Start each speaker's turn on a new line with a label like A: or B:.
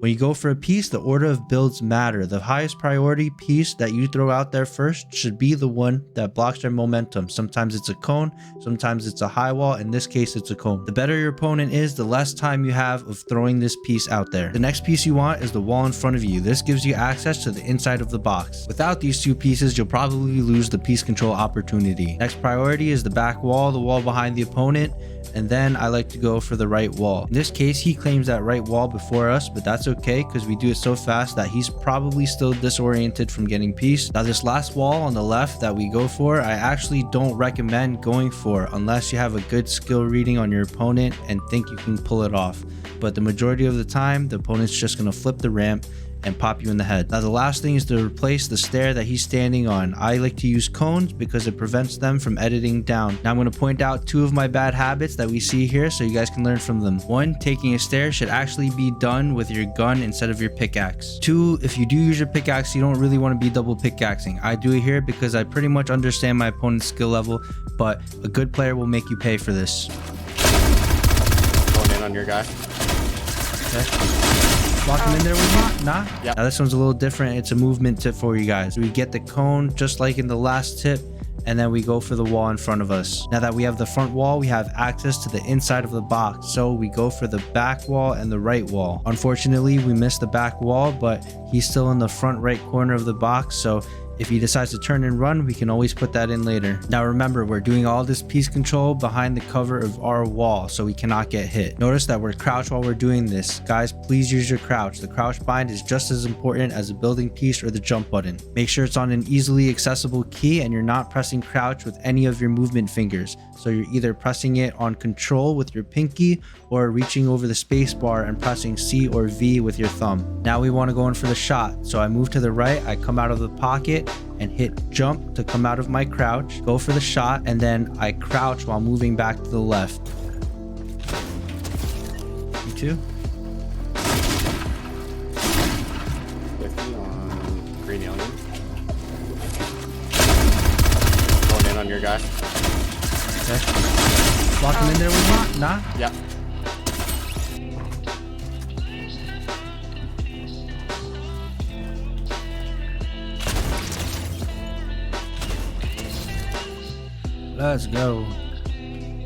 A: When you go for a piece, the order of builds matter. The highest priority piece that you throw out there first should be the one that blocks their momentum. Sometimes it's a cone, sometimes it's a high wall. In this case, it's a cone. The better your opponent is, the less time you have of throwing this piece out there. The next piece you want is the wall in front of you. This gives you access to the inside of the box. Without these two pieces, you'll probably lose the piece control opportunity. Next priority is the back wall, the wall behind the opponent. And then I like to go for the right wall. In this case, he claims that right wall before us, but that's okay because we do it so fast that he's probably still disoriented from getting piece. Now this last wall on the left that we go for, I actually don't recommend going for unless you have a good skill reading on your opponent and think you can pull it off. But the majority of the time, the opponent's just going to flip the ramp and pop you in the head. Now the last thing is to replace the stair that he's standing on. I like to use cones because it prevents them from editing down. Now I'm going to point out two of my bad habits that we see here so you guys can learn from them. One, taking a stair should actually be done with your gun instead of your pickaxe. Two, if you do use your pickaxe, you don't really want to be double pickaxing. I do it here because I pretty much understand my opponent's skill level, but a good player will make you pay for this.
B: Going in on your guy.
A: Okay. Lock him in there with you? Nah?
B: Yep.
A: Now this one's a little different. It's a movement tip for you guys. We get the cone just like in the last tip, and then we go for the wall in front of us. Now that we have the front wall, we have access to the inside of the box. So we go for the back wall and the right wall. Unfortunately, we missed the back wall, but he's still in the front right corner of the box. So if he decides to turn and run, we can always put that in later. Now remember, we're doing all this piece control behind the cover of our wall, so we cannot get hit. Notice that we're crouched while we're doing this. Guys, please use your crouch. The crouch bind is just as important as a building piece or the jump button. Make sure it's on an easily accessible key and you're not pressing crouch with any of your movement fingers. So you're either pressing it on control with your pinky or reaching over the space bar and pressing C or V with your thumb. Now we want to go in for the shot. So I move to the right, I come out of the pocket and hit jump to come out of my crouch, go for the shot, and then I crouch while moving back to the left. You too?
B: 50 on green alien. Going in on your guy.
A: Okay. Lock him in there with you? Nah?
B: Yep.
A: Let's go.